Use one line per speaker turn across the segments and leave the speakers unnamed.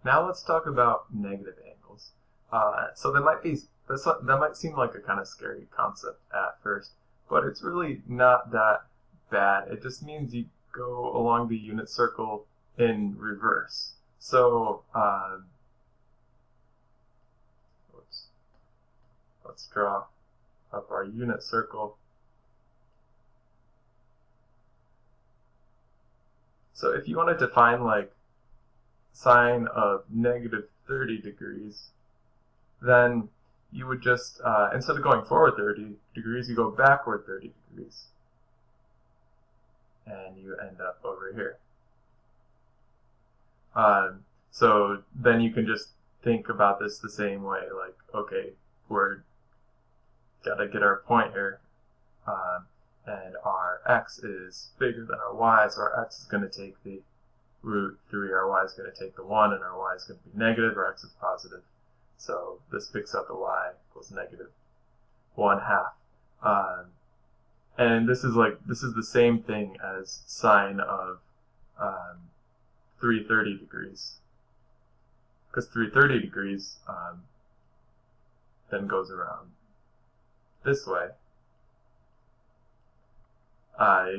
Now let's talk about negative angles. So that might seem like a kind of scary concept at first, but it's really not that bad. It just means you go along the unit circle in reverse. So let's draw up our unit circle. So if you wanted to find like sine of negative 30 degrees, then you would just, instead of going forward 30 degrees, you go backward 30 degrees. And you end up over here. So then you can just think about this the same way, like, okay, we're gotta get our point here, and our x is bigger than our y, so our x is going to take the root 3, our y is going to take the 1, and our y is going to be negative, our x is positive. So this picks up the y equals negative 1/2. And this is the same thing as sine of 330 degrees. Because 330 degrees then goes around this way.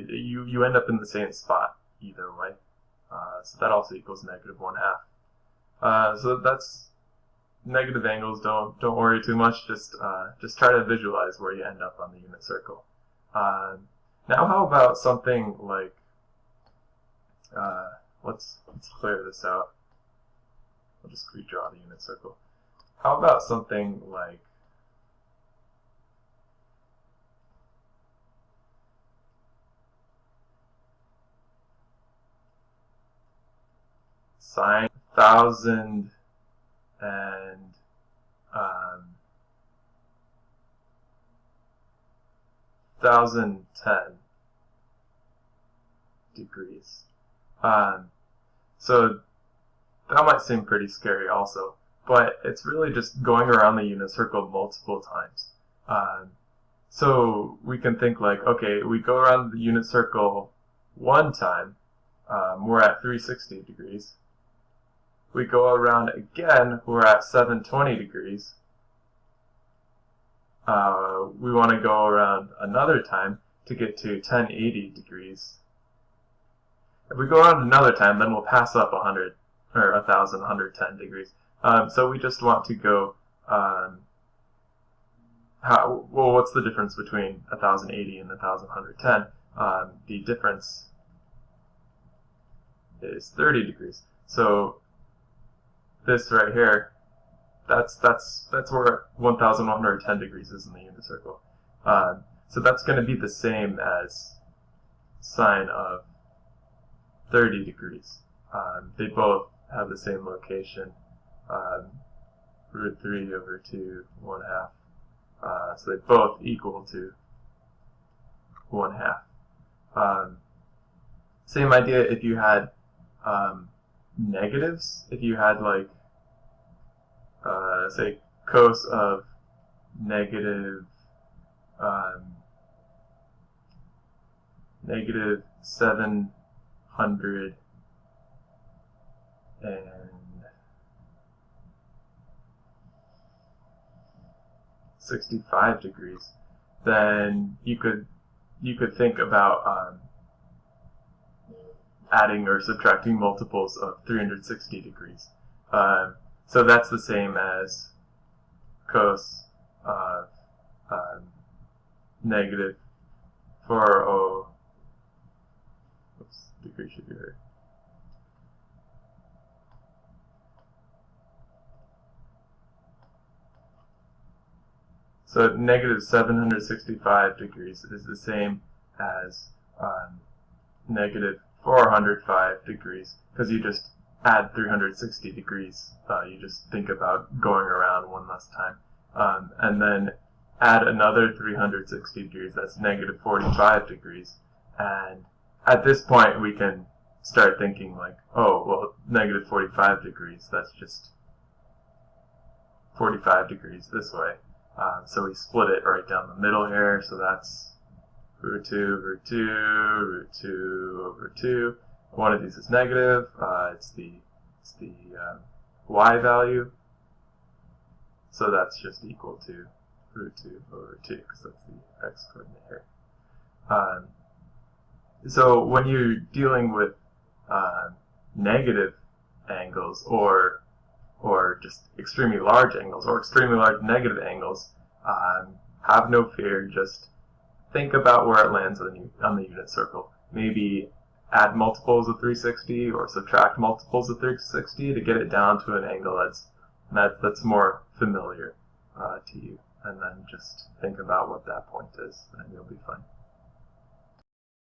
You end up in the same spot either way. So that also equals negative 1/2. So that's negative angles. Don't worry too much. Just try to visualize where you end up on the unit circle. Now how about something like let's clear this out. I'll just redraw the unit circle. How about something like sine 1,000 and 1,010 degrees. So that might seem pretty scary also, but it's really just going around the unit circle multiple times. So we can think like, okay, we go around the unit circle one time, we're at 360 degrees. We go around again, we're at 720 degrees. We want to go around another time to get to 1080 degrees. If we go around another time, then we'll pass up 100 or 1,110 degrees. So we just want to go. What's the difference between 1,080 and 1,110? The difference is 30 degrees. So this right here, that's where 1,110 degrees is in the unit circle. So that's going to be the same as sine of 30 degrees. They both have the same location, root 3 over 2, 1/2. So they both equal to 1/2. Same idea if you had negatives. If you had like, say, cos of negative negative 765 degrees, then you could think about adding or subtracting multiples of 360 degrees. So that's the same as cos of negative 400. Oops, degree should be here. So negative 765 degrees is the same as negative 405 degrees, because you just add 360 degrees. You just think about going around one less time. And then add another 360 degrees, that's negative 45 degrees. And at this point we can start thinking like, oh, well, negative 45 degrees, that's just 45 degrees this way. So we split it right down the middle here, so that's root 2 over 2, root 2 over 2. One of these is negative, it's the y value. So that's just equal to root 2 over 2, because that's the x coordinate here. So when you're dealing with negative angles, or just extremely large angles, or extremely large negative angles, have no fear. Just think about where it lands on the unit circle. Maybe add multiples of 360 or subtract multiples of 360 to get it down to an angle that's more familiar to you. And then just think about what that point is, and you'll be fine.